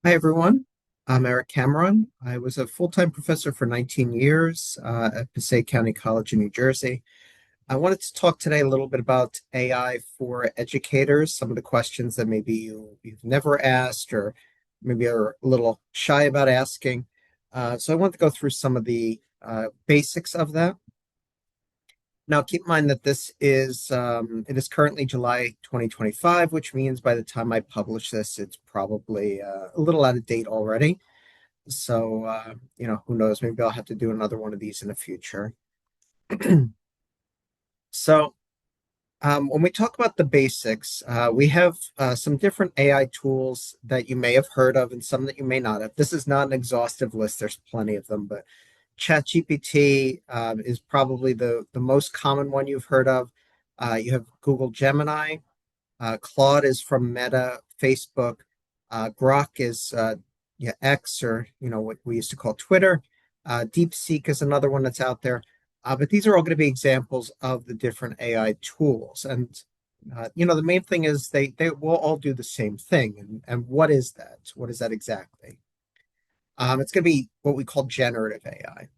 Hi, everyone. I'm Eric Cameron. I was a full-time professor for 19 years at Passaic County College in New Jersey. I wanted to talk today a little bit about AI for educators, some of the questions that maybe you've never asked or maybe are a little shy about asking. So I want to go through some of the basics of that. Now, keep in mind that it is currently July 2025, which means by the time I publish this, it's probably a little out of date already. So, who knows? Maybe I'll have to do another one of these in the future. So, when we talk about the basics, we have some different AI tools that you may have heard of and some that you may not have. This is not an exhaustive list. There's plenty of them, but ChatGPT is probably the most common one you've heard of. You have Google Gemini. Claude is from Meta, Facebook. Grok is yeah, X, or what we used to call Twitter. DeepSeek is another one that's out there. But these are all going to be examples of the different AI tools. And the main thing is they will all do the same thing. And what is that? What is that exactly? It's going to be what we call generative AI.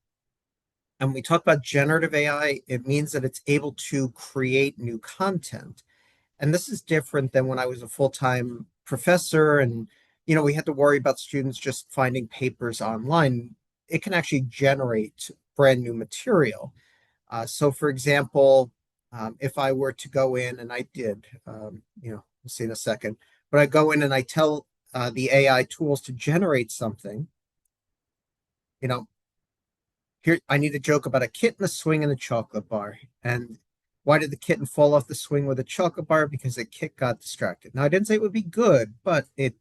And when we talk about generative AI, it means that it's able to create new content. And this is different than when I was a full-time professor and we had to worry about students just finding papers online. It can actually generate brand new material. So for example, if I were to go in and I did, we'll see in a second, but I go in and I tell the AI tools to generate something, you know, here I need a joke about a kitten, a swing, and a chocolate bar. And why did the kitten fall off the swing with a chocolate bar? Because the kit got distracted. Now I didn't say it would be good, but it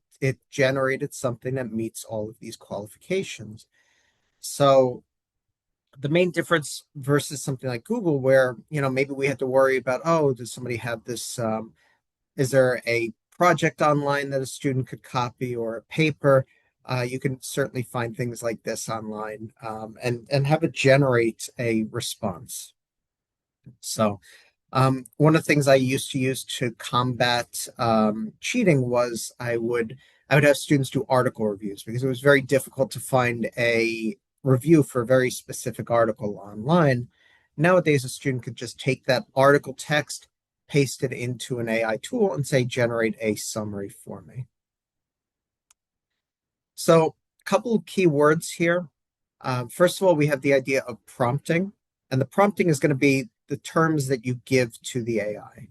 generated something that meets all of these qualifications. So the main difference versus something like Google, where maybe we had to worry about, oh, does somebody have this? Is there a project online that a student could copy or a paper? You can certainly find things like this online and have it generate a response. So one of the things I used to use to combat cheating was I would have students do article reviews because it was very difficult to find a review for a very specific article online. Nowadays, a student could just take that article text, paste it into an AI tool, and say generate a summary for me. So, a couple of key words here. First of all, we have the idea of prompting, and the prompting is going to be the terms that you give to the AI.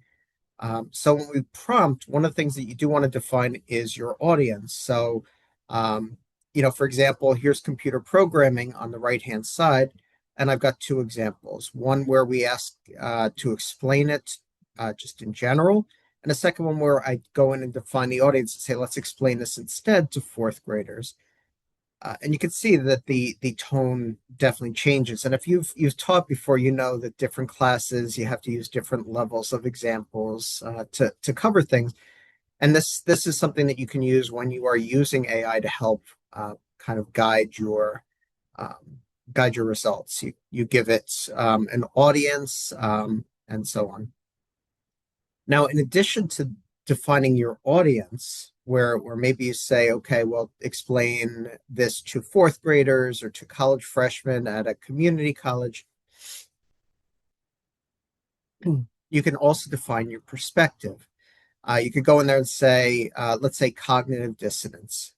So when we prompt, one of the things that you do want to define is your audience. So, for example, here's computer programming on the right-hand side, and I've got two examples. One where we ask to explain it just in general, and a second one where I go in and define the audience and say, let's explain this instead to fourth graders. And you can see that the tone definitely changes. And if you've taught before, you know that different classes you have to use different levels of examples to cover things. And this is something that you can use when you are using AI to help kind of guide your results. You give it an audience and so on. Now, in addition to defining your audience, where maybe you say, okay, well, explain this to fourth graders or to college freshmen at a community college, you can also define your perspective. You could go in there and say, let's say cognitive dissonance.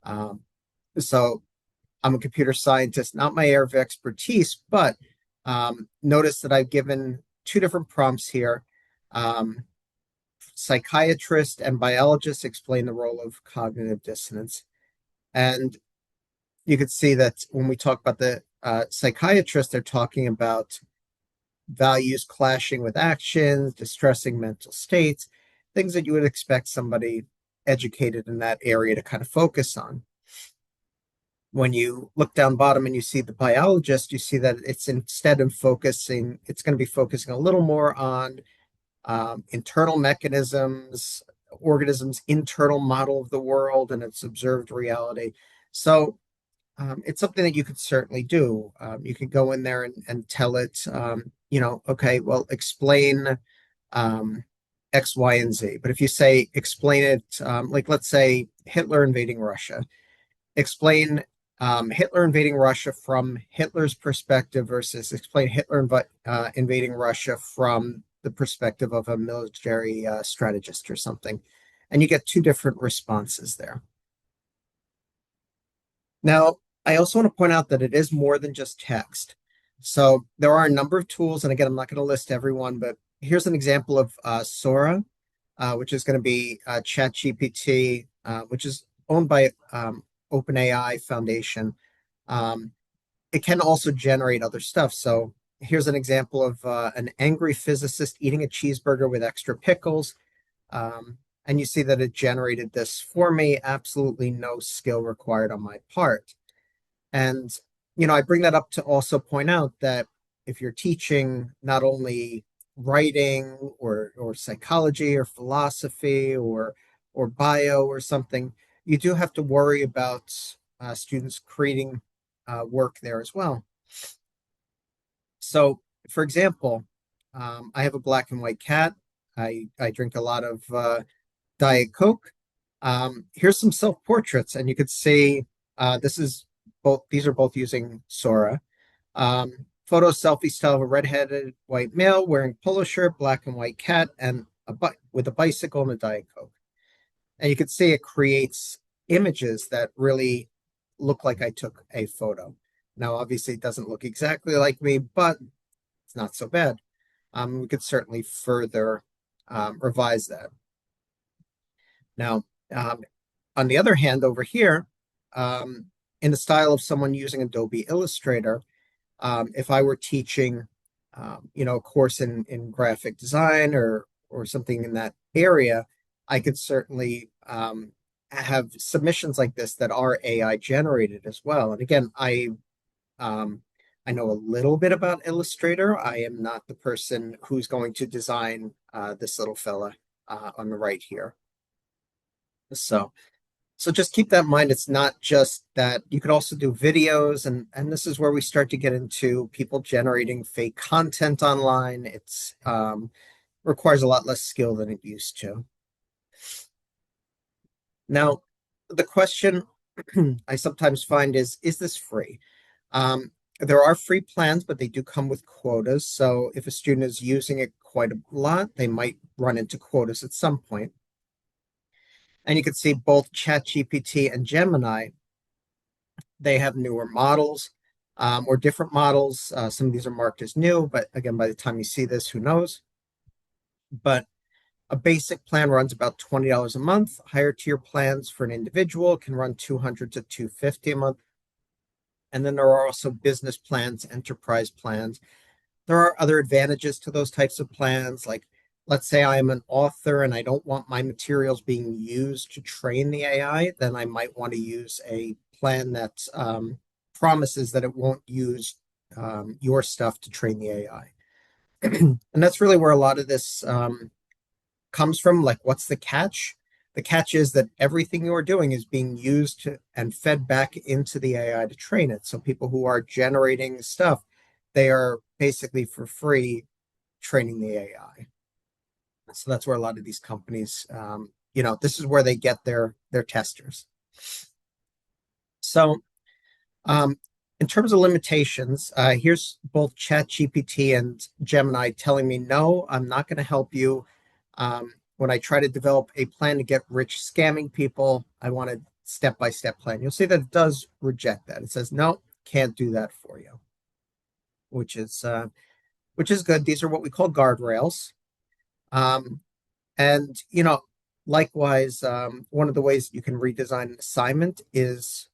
Um, so I'm a computer scientist, not my area of expertise, but notice that I've given two different prompts here. Psychiatrist and biologists explain the role of cognitive dissonance. And you could see that when we talk about the psychiatrist, they're talking about values clashing with actions, distressing mental states, things that you would expect somebody educated in that area to kind of focus on. When you look down bottom and you see the biologist, you see that it's instead of focusing, it's going to be focusing a little more on internal mechanisms, organisms' internal model of the world and its observed reality. So it's something that you could certainly do. You could go in there and tell it, okay, well, explain um, X, Y, and Z. But if you say explain it, like let's say Hitler invading Russia. Explain Hitler invading Russia from Hitler's perspective versus explain invading Russia from the perspective of a military strategist or something. And you get two different responses there. Now, I also want to point out that it is more than just text. So there are a number of tools, and again, I'm not going to list everyone, but here's an example of Sora, which is going to be ChatGPT, which is owned by OpenAI Foundation. Um, it can also generate other stuff. So here's an example of an angry physicist eating a cheeseburger with extra pickles. And you see that it generated this for me, absolutely no skill required on my part. And, I bring that up to also point out that if you're teaching not only writing or psychology or philosophy or bio or something, you do have to worry about students creating work there as well. So, for example, I have a black and white cat. I drink a lot of Diet Coke. Here's some self portraits, and you could see this is both. These are both using Sora. Photo selfie style of a redheaded white male wearing polo shirt, black and white cat, and with a bicycle and a Diet Coke. And you can see it creates images that really look like I took a photo. Now, obviously, it doesn't look exactly like me, but it's not so bad. We could certainly further revise that. Now, on the other hand, over here, um, in the style of someone using Adobe Illustrator, if I were teaching, a course in graphic design or something in that area, I could certainly have submissions like this that are AI generated as well. And again, um, I know a little bit about Illustrator. I am not the person who's going to design this little fella on the right here. So, so just keep that in mind. It's not just that you could also do videos, and this is where we start to get into people generating fake content online. It's requires a lot less skill than it used to. Now, the question I sometimes find is this free? There are free plans, but they do come with quotas. So if a student is using it quite a lot, they might run into quotas at some point. And you can see both ChatGPT and Gemini, they have newer models or different models. Some of these are marked as new, but again, by the time you see this, who knows? But a basic plan runs about $20 a month. Higher tier plans for an individual can run 200 to 250 a month. And then there are also business plans, enterprise plans. There are other advantages to those types of plans. Like, let's say I am an author and I don't want my materials being used to train the AI, then I might want to use a plan that promises that it won't use your stuff to train the AI. And that's really where a lot of this comes from. Like, what's the catch? The catch is that everything you're doing is being used and fed back into the AI to train it. So people who are generating stuff, they are basically for free training the AI. So that's where a lot of these companies, this is where they get their testers. So um, in terms of limitations, here's both ChatGPT and Gemini telling me, no, I'm not going to help you. When I try to develop a plan to get rich scamming people, I want a step-by-step plan. You'll see that it does reject that. It says, no, can't do that for you, which is good. These are what we call guardrails. Um, and likewise, one of the ways you can redesign an assignment is,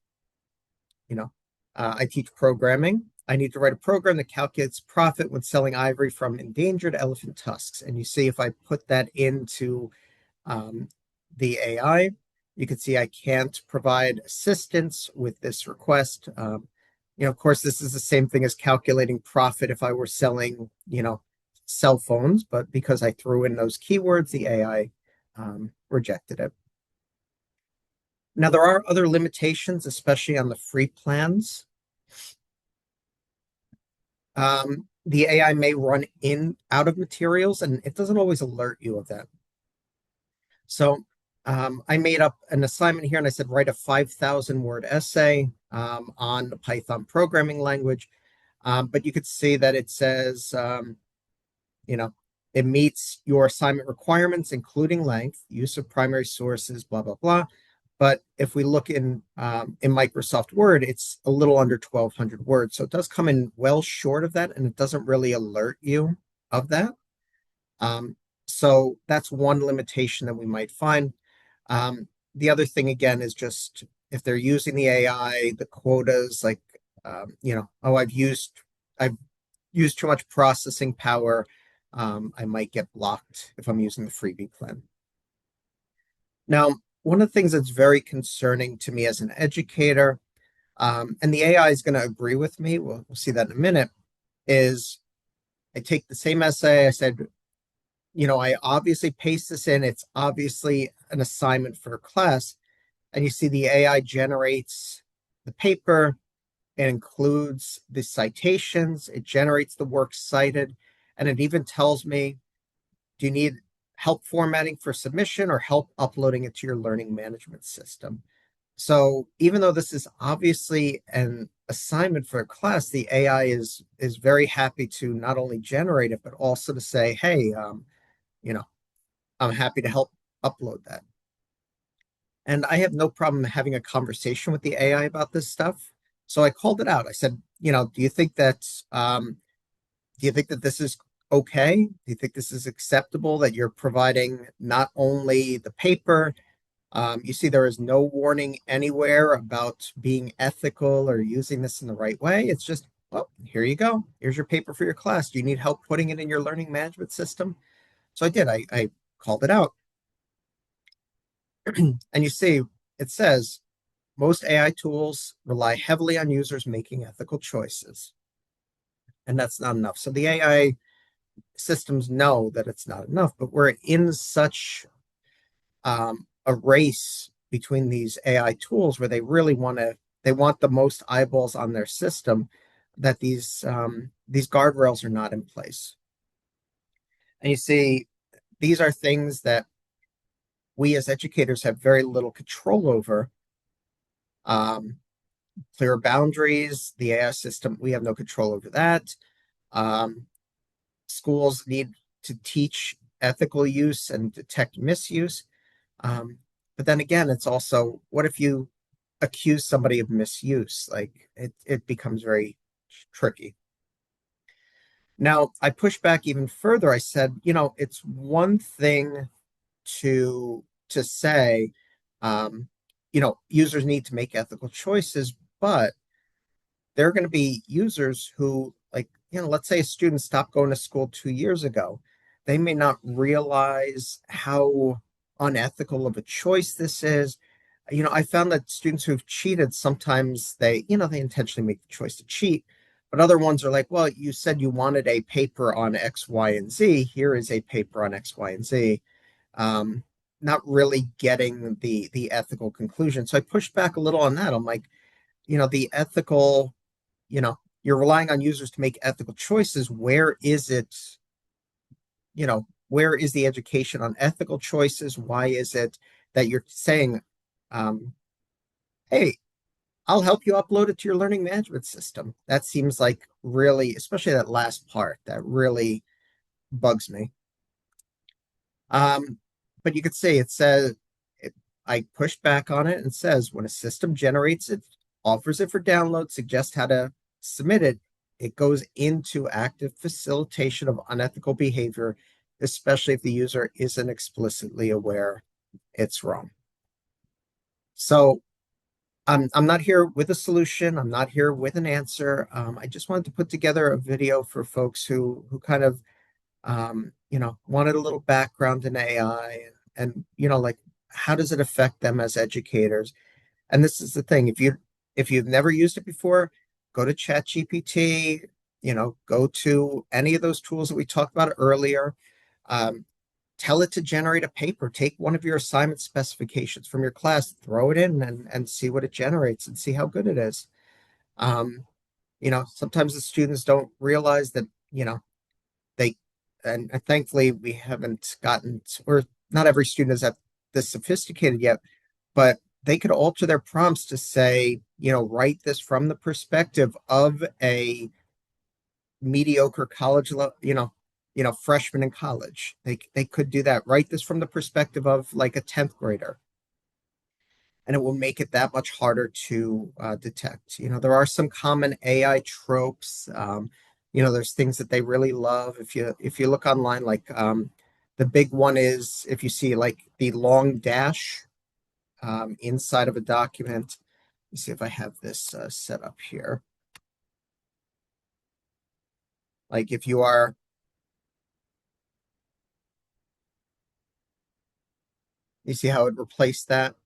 I teach programming. I need to write a program that calculates profit when selling ivory from endangered elephant tusks. And you see, if I put that into um, the AI, you can see I can't provide assistance with this request. Of course, this is the same thing as calculating profit if I were selling, cell phones, but because I threw in those keywords, the AI rejected it. Now, there are other limitations, especially on the free plans. The AI may run in out of materials, and it doesn't always alert you of that. So I made up an assignment here and I said, write a 5,000 word essay on the Python programming language. But you could see that it says, you know, it meets your assignment requirements, including length, use of primary sources, blah, blah, blah. But if we look in Microsoft Word, it's a little under 1,200 words. So it does come in well short of that, and it doesn't really alert you of that. Um, so that's one limitation that we might find. The other thing again is just if they're using the AI, the quotas, like oh, I've used too much processing power. I might get blocked if I'm using the freebie plan. Now, one of the things that's very concerning to me as an educator, and the AI is going to agree with me, we'll see that in a minute, is I take the same essay. I said, I obviously paste this in. It's obviously an assignment for a class. And you see the AI generates the paper, it includes the citations, it generates the works cited, and it even tells me, do you need help formatting for submission or help uploading it to your learning management system? So even though this is obviously an assignment for a class, the AI is very happy to not only generate it, but also to say, hey, you know, I'm happy to help upload that. And I have no problem having a conversation with the AI about this stuff. So I called it out. I said, do you think that this is okay? Do you think this is acceptable that you're providing not only the paper, you see there is no warning anywhere about being ethical or using this in the right way. It's just, well, here you go. Here's your paper for your class. Do you need help putting it in your learning management system? So I did. I called it out. And you see, it says most AI tools rely heavily on users making ethical choices. And that's not enough. So the AI systems know that it's not enough, but we're in such a race between these AI tools where they want the most eyeballs on their system that these guardrails are not in place. And you see, these are things that we as educators have very little control over. Um, Clear boundaries, the AI system, we have no control over that. Um, Schools need to teach ethical use and detect misuse. Um, but then again, it's also what if you accuse somebody of misuse? Like it becomes very tricky. Now, I pushed back even further. I said, it's one thing to say, um, users need to make ethical choices, but there are going to be users who, like, let's say a student stopped going to school 2 years ago. They may not realize how unethical of a choice this is. I found that students who've cheated sometimes they intentionally make the choice to cheat, but other ones are like, well, you said you wanted a paper on X, Y, and Z. Here is a paper on X, Y, and Z. Um, Not really getting the ethical conclusion. So I pushed back a little on that. I'm like, the ethical you're relying on users to make ethical choices. Where is the education on ethical choices? Why is it that you're saying, um, hey, I'll help you upload it to your learning management system? That seems like really, especially that last part, that really bugs me. Um, but you could say it says, I pushed back on it and says when a system generates it, offers it for download, suggests how to submit it, it goes into active facilitation of unethical behavior, especially if the user isn't explicitly aware it's wrong. So I'm not here with a solution. I'm not here with an answer. I just wanted to put together a video for folks who kind of wanted a little background in AI and like how does it affect them as educators? And this is the thing, if you've never used it before, go to ChatGPT, go to any of those tools that we talked about earlier. Um, Tell it to generate a paper. Take one of your assignment specifications from your class, throw it in and see what it generates and see how good it is. Um, Sometimes the students don't realize that, they and thankfully we haven't gotten or not every student is at this sophisticated yet, but they could alter their prompts to say, write this from the perspective of a mediocre college, freshman in college. They could do that. Write this from the perspective of like a 10th grader, and it will make it that much harder to detect. There are some common AI tropes. There's things that they really love. If you look online, like the big one is if you see like the long dash inside of a document. Let me see if I have this set up here. Like if you are, you see how it replaced that.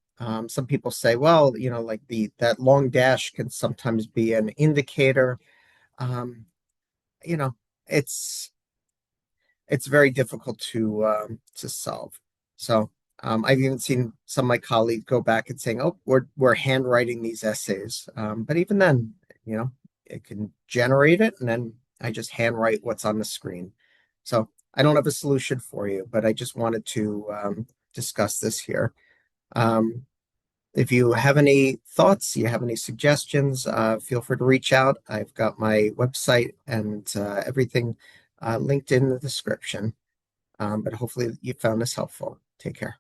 Some people say, well, like the that long dash can sometimes be an indicator. Um, you know, it's it's very difficult to solve. So I've even seen some of my colleagues go back and saying, "Oh, we're handwriting these essays," but even then, you know, it can generate it, and then I just handwrite what's on the screen. So I don't have a solution for you, but I just wanted to discuss this here. Um, if you have any thoughts, you have any suggestions, feel free to reach out. I've got my website and everything linked in the description. But hopefully you found this helpful. Take care.